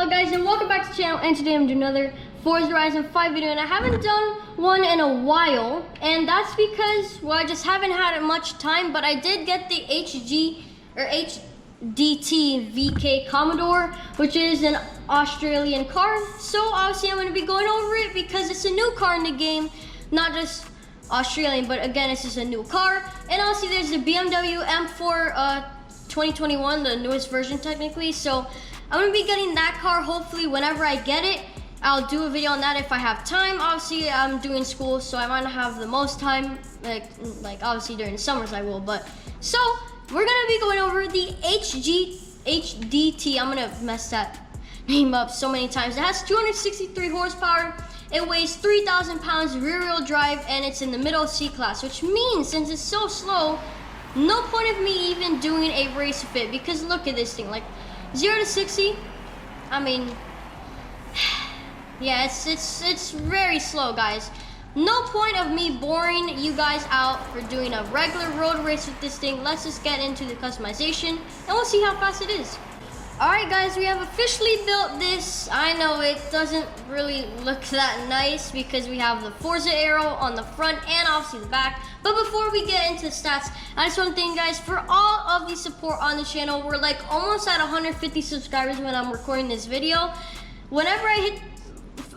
Hello guys and welcome back to the channel, and today I'm doing another Forza Horizon 5 video, and I haven't done one in a while, and that's because, well, I just haven't had much time, but I did get the HDT VK Commodore, which is an Australian car, so obviously I'm going to be going over it because it's a new car in the game, not just Australian, but again, it's just a new car. And also there's the BMW M4 2021, the newest version technically, so I'm gonna be getting that car hopefully whenever I get it. I'll do a video on that if I have time. Obviously I'm doing school, so I might not have the most time, like obviously during the summers I will, but so we're gonna be going over the HDT. I'm gonna mess that name up so many times. It has 263 horsepower, it weighs 3,000 pounds, rear wheel drive, and it's in the middle C class, which means since it's so slow, no point of me even doing a race fit, because look at this thing, like 0 to 60, I mean, yeah, it's very slow, guys. No point of me boring you guys out for doing a regular road race with this thing. Let's just get into the customization and we'll see how fast it is. Alright guys, we have officially built this. I know it doesn't really look that nice because we have the Forza arrow on the front and obviously the back. But before we get into the stats, I just want to thank you guys for all of the support on the channel. We're like almost at 150 subscribers when I'm recording this video. Whenever I hit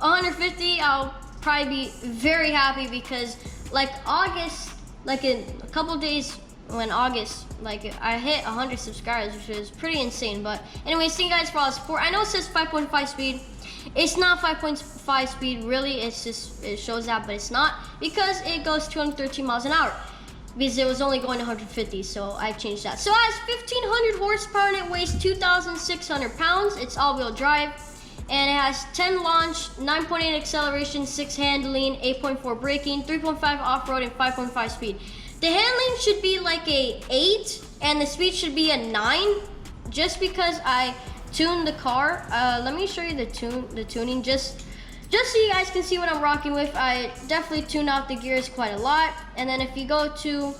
150, I'll probably be very happy because like August, like in a couple days, when August, like I hit 100 subscribers, which is pretty insane. But anyways, thank you guys for all the support. I know it says 5.5 speed. It's not 5.5 speed really, it's just, it shows that, but it's not, because it goes 213 miles an hour because it was only going 150, so I changed that. So it has 1,500 horsepower and it weighs 2,600 pounds. It's all-wheel drive and it has 10 launch, 9.8 acceleration, 6 handling, 8.4 braking, 3.5 off-road, and 5.5 speed. The handling should be like a 8 and the speed should be a 9, just because I tuned the car. Let me show you the tuning just so you guys can see what I'm rocking with. I definitely tuned out the gears quite a lot. And then if you go to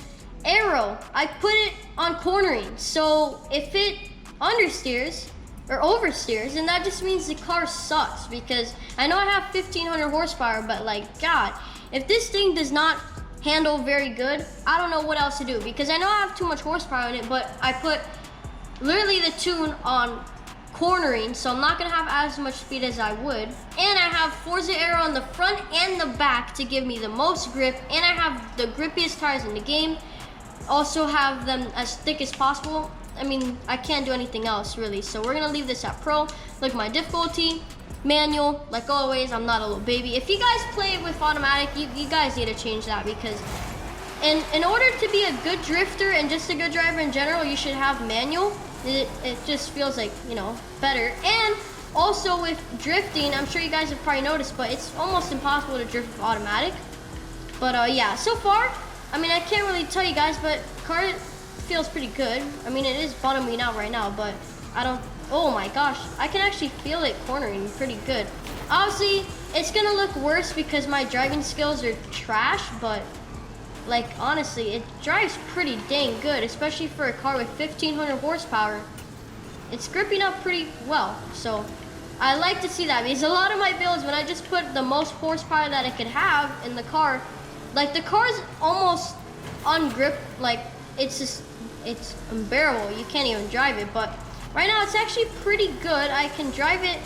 aero, I put it on cornering. So if it understeers or oversteers, then that just means the car sucks, because I know I have 1,500 horsepower, but like God, if this thing does not handle very good, I don't know what else to do, because I know I have too much horsepower in it, but I put literally the tune on cornering, so I'm not gonna have as much speed as I would. And I have Forza Aero on the front and the back to give me the most grip, and I have the grippiest tires in the game. Also have them as thick as possible. I mean, I can't do anything else really, so we're gonna leave this at pro. Look, my difficulty, manual, like always. I'm not a little baby. If you guys play with automatic, you guys need to change that, because in order to be a good drifter and just a good driver in general, you should have manual. It just feels like, you know, better. And also with drifting, I'm sure you guys have probably noticed, but it's almost impossible to drift with automatic. But yeah, so far, I mean, I can't really tell you guys, but car feels pretty good. I mean, it is bottoming out right now, but I don't, oh my gosh, I can actually feel it cornering pretty good. Obviously, it's gonna look worse because my driving skills are trash, but like honestly, it drives pretty dang good, especially for a car with 1,500 horsepower. It's gripping up pretty well, so I like to see that, because a lot of my builds, when I just put the most horsepower that it could have in the car, like the car's almost ungripped, like it's unbearable. You can't even drive it, but right now it's actually pretty good. I can drive it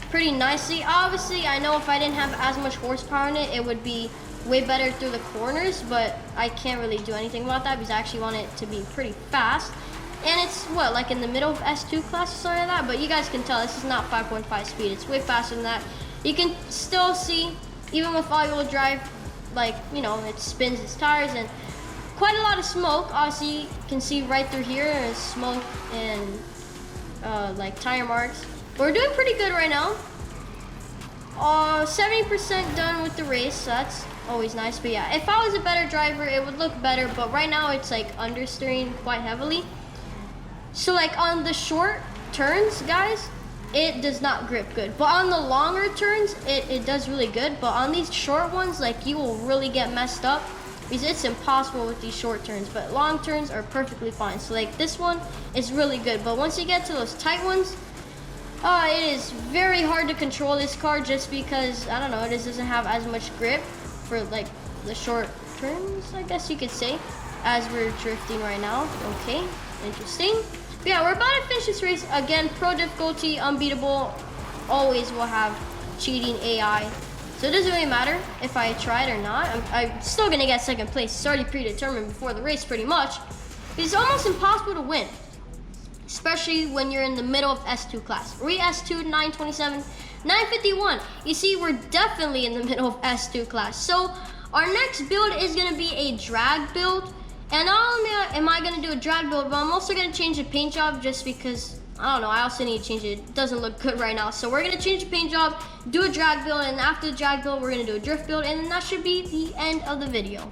pretty nicely. Obviously, I know if I didn't have as much horsepower in it, it would be way better through the corners, but I can't really do anything about that because I actually want it to be pretty fast. And it's what, like in the middle of S2 class or something like that, but you guys can tell this is not 5.5 speed. It's way faster than that. You can still see, even with all-wheel drive, like, you know, it spins its tires, and quite a lot of smoke. Obviously, you can see right through here is smoke and like tire marks. But we're doing pretty good right now. 70% done with the race, so that's always nice. But yeah, if I was a better driver, it would look better, but right now it's like understeering quite heavily. So like on the short turns, guys, it does not grip good, but on the longer turns, it does really good. But on these short ones, like, you will really get messed up, because it's impossible with these short turns, but long turns are perfectly fine. So like this one is really good, but once you get to those tight ones, It is very hard to control this car just because, I don't know, it just doesn't have as much grip for like the short turns, I guess you could say, as we're drifting right now. Okay, interesting. But yeah, we're about to finish this race. Again, pro difficulty, unbeatable, always will have cheating AI. So it doesn't really matter if I tried or not. I'm still gonna get second place. It's already predetermined before the race pretty much. It's almost impossible to win, especially when you're in the middle of S2 class. We S2, 927, 951. You see, we're definitely in the middle of S2 class. So our next build is gonna be a drag build. And not only am I gonna do a drag build, but I'm also gonna change the paint job just because, I don't know, I also need to change it. It doesn't look good right now. So we're gonna change the paint job, do a drag build, and after the drag build, we're gonna do a drift build, and then that should be the end of the video.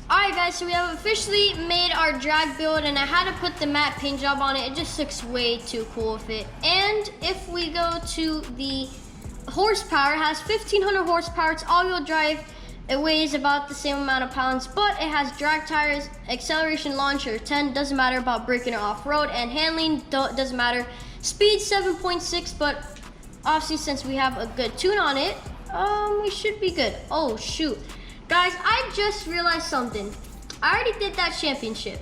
Alright guys, so we have officially made our drag build, and I had to put the matte paint job on it. It just looks way too cool with it. And if we go to the horsepower, it has 1500 horsepower. It's all-wheel drive. It weighs about the same amount of pounds, but it has drag tires, acceleration launcher 10, doesn't matter about braking or off-road, and handling doesn't matter. Speed 7.6, but obviously since we have a good tune on it, we should be good. Oh shoot. Guys, I just realized something. I already did that championship.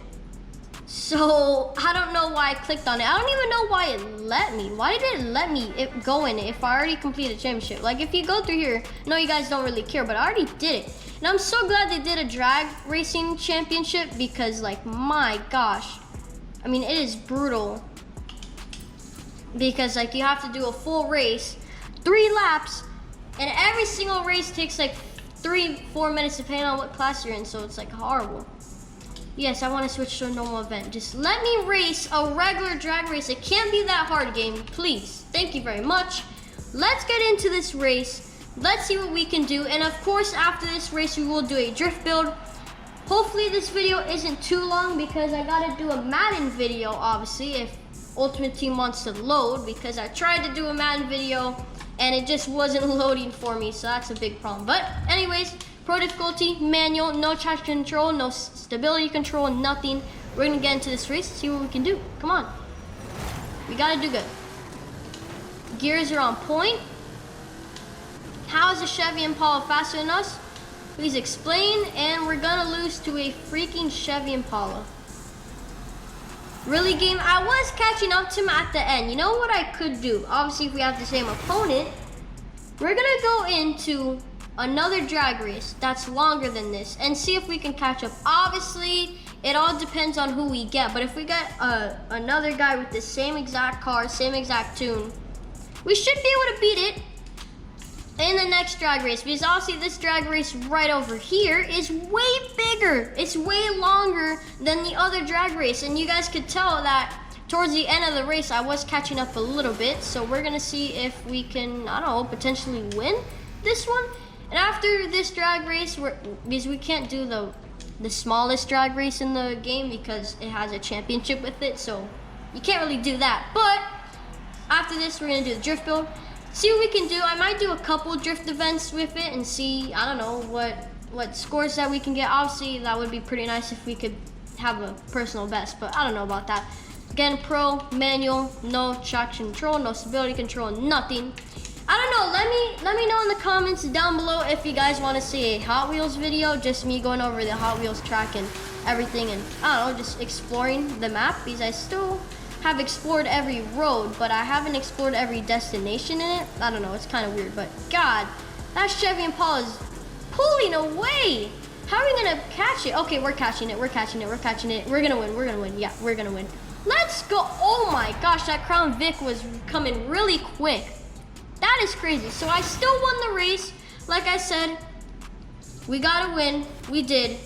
So I don't know why I clicked on it. I don't even know why it let me. Why did it let me go in it if I already completed a championship? Like if you go through here, I know you guys don't really care, but I already did it. And I'm so glad they did a drag racing championship because like, my gosh. I mean, it is brutal. Because like you have to do a full race, 3 laps, and every single race takes like 3-4 minutes depending on what class you're in, so it's like horrible. Yes, I want to switch to a normal event. Just let me race a regular drag race. It can't be that hard, game, please. Thank you very much. Let's get into this race. Let's see what we can do. And of course, after this race, we will do a drift build. Hopefully this video isn't too long because I gotta do a Madden video, obviously, if Ultimate Team wants to load, because I tried to do a Madden video and it just wasn't loading for me, so that's a big problem. But anyways, pro difficulty, manual, no traction control, no stability control, nothing. We're gonna get into this race, see what we can do. Come on. We gotta do good. Gears are on point. How is a Chevy Impala faster than us? Please explain. And we're gonna lose to a freaking Chevy Impala. Really, game? I was catching up to him at the end. You know what I could do? Obviously, if we have the same opponent, we're gonna go into another drag race that's longer than this and see if we can catch up. Obviously, it all depends on who we get, but if we get another guy with the same exact car, same exact tune, we should be able to beat it in the next drag race, because obviously this drag race right over here is way bigger. It's way longer than the other drag race, and you guys could tell that towards the end of the race I was catching up a little bit. So we're gonna see if we can, I don't know, potentially win this one. And after this drag race, because we can't do the smallest drag race in the game because it has a championship with it, so you can't really do that. But after this, we're gonna do the drift build, see what we can do. I might do a couple drift events with it and see, I don't know, what scores that we can get. Obviously, that would be pretty nice if we could have a personal best, but I don't know about that. Again, pro, manual, no traction control, no stability control, nothing. I don't know, let me know in the comments down below if you guys want to see a Hot Wheels video, just me going over the Hot Wheels track and everything, and I don't know, just exploring the map, because I still have explored every road, but I haven't explored every destination in it. I don't know, it's kind of weird, but God, that Chevy Impala is pulling away. How are we gonna catch it? Okay, we're catching it, we're catching it, we're catching it. We're gonna win, yeah, we're gonna win. Let's go. Oh my gosh, that Crown Vic was coming really quick. That is crazy. So I still won the race. Like I said, we gotta win. We did.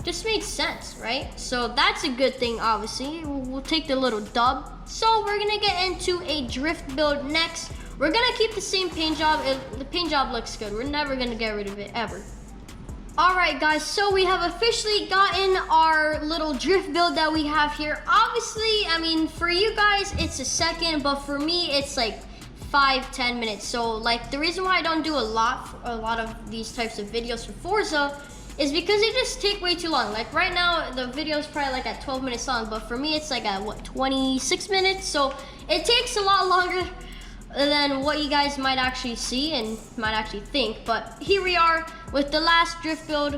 Just makes sense, right? So that's a good thing, obviously. We'll take the little dub. So we're gonna get into a drift build next. We're gonna keep the same paint job. The paint job looks good. We're never gonna get rid of it, ever. All right, guys, so we have officially gotten our little drift build that we have here. Obviously, I mean, for you guys, it's a second, but for me, it's like 5-10 minutes. So like the reason why I don't do a lot of these types of videos for Forza is because they just take way too long. Like right now the video is probably like at 12 minutes long, but for me it's like at what, 26 minutes. So It takes a lot longer than what you guys might actually see and might actually think, but here we are with the last drift build,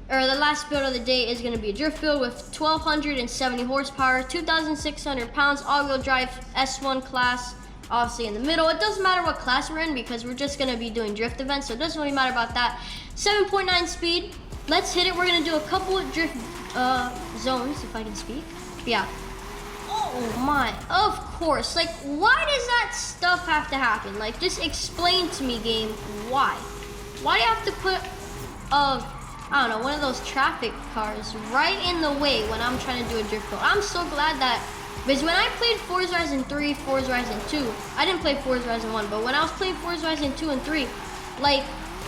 or the last build of the day is going to be a drift build with 1270 horsepower, 2,600 pounds, all-wheel drive S1 class, obviously in the middle. It doesn't matter what class we're in because we're just going to be doing drift events, so it doesn't really matter about that. 7.9 speed. Let's hit it. We're going to do a couple of drift zones, if I can speak. Yeah. Oh my, of course. Like, why does that stuff have to happen? Like, just explain to me, game, why? Why do you have to put, I don't know, one of those traffic cars right in the way when I'm trying to do a drift build? I'm so glad that, because when I played Forza Horizon 3, Forza Horizon 2, I didn't play Forza Horizon 1, but when I was playing Forza Horizon 2 and 3, like,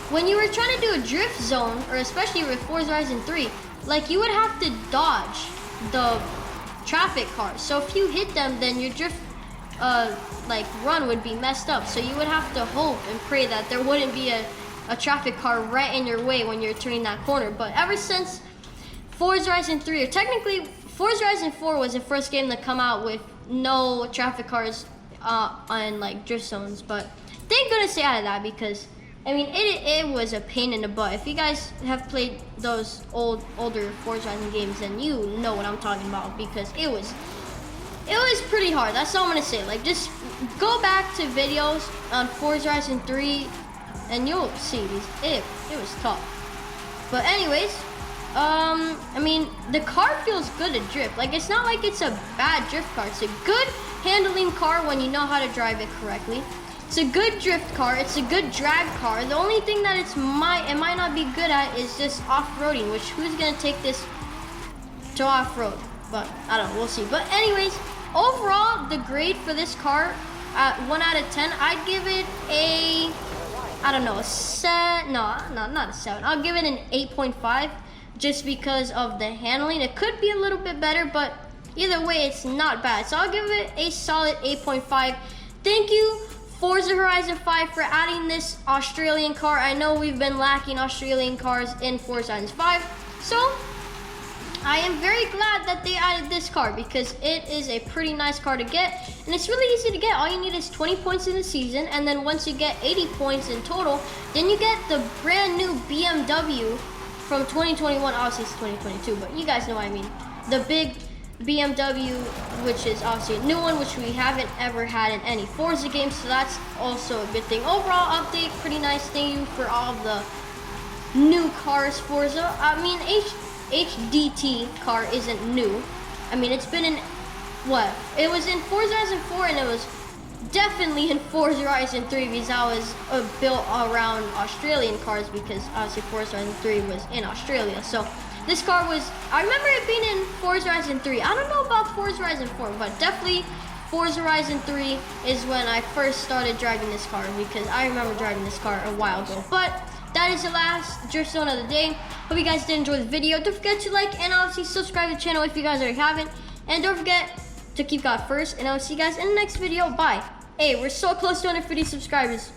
when you were trying to do a drift zone, or especially with Forza Horizon 3, like, you would have to dodge the traffic cars. So if you hit them, then your drift like run would be messed up. So you would have to hope and pray that there wouldn't be a traffic car right in your way when you're turning that corner. But ever since Forza Horizon 3, or technically Forza Horizon 4 was the first game to come out with no traffic cars on like drift zones. But thank goodness they added that, because I mean, it was a pain in the butt. If you guys have played those older Forza Horizon games, then you know what I'm talking about, because it was pretty hard. That's all I'm gonna say. Like, just go back to videos on Forza Horizon 3, and you'll see it was tough. But anyways, I mean, the car feels good to drift. Like, it's not like it's a bad drift car. It's a good handling car when you know how to drive it correctly. It's a good drift car. It's a good drag car. The only thing that it might not be good at is just off-roading, which who's gonna take this to off-road? But I don't know, we'll see. But anyways, overall, the grade for this car at 1 out of 10, I'd give it a, I don't know, not a 7. I'll give it an 8.5 just because of the handling. It could be a little bit better, but either way, it's not bad. So I'll give it a solid 8.5. Thank you, Forza Horizon 5, for adding this Australian car. I know we've been lacking Australian cars in Forza Horizon 5, so I am very glad that they added this car, because it is a pretty nice car to get, and it's really easy to get. All you need is 20 points in the season, and then once you get 80 points in total, then you get the brand new BMW from 2021. Obviously it's 2022, but you guys know what I mean. The big BMW, which is obviously a new one, which we haven't ever had in any Forza games, so that's also a good thing. Overall update, pretty nice. Thank you for all of the new cars, Forza. I mean, HDT car isn't new. I mean, it's been in, what? It was in Forza Horizon 4, and it was definitely in Forza Horizon 3, because that was built around Australian cars, because obviously Forza Horizon 3 was in Australia. So this car was, I remember it being in Forza Horizon 3. I don't know about Forza Horizon 4, but definitely Forza Horizon 3 is when I first started driving this car, because I remember driving this car a while ago. But that is the last drift zone of the day. Hope you guys did enjoy the video. Don't forget to like and obviously subscribe to the channel if you guys already haven't. And don't forget to keep God first. And I'll see you guys in the next video. Bye. Hey, we're so close to 150 subscribers.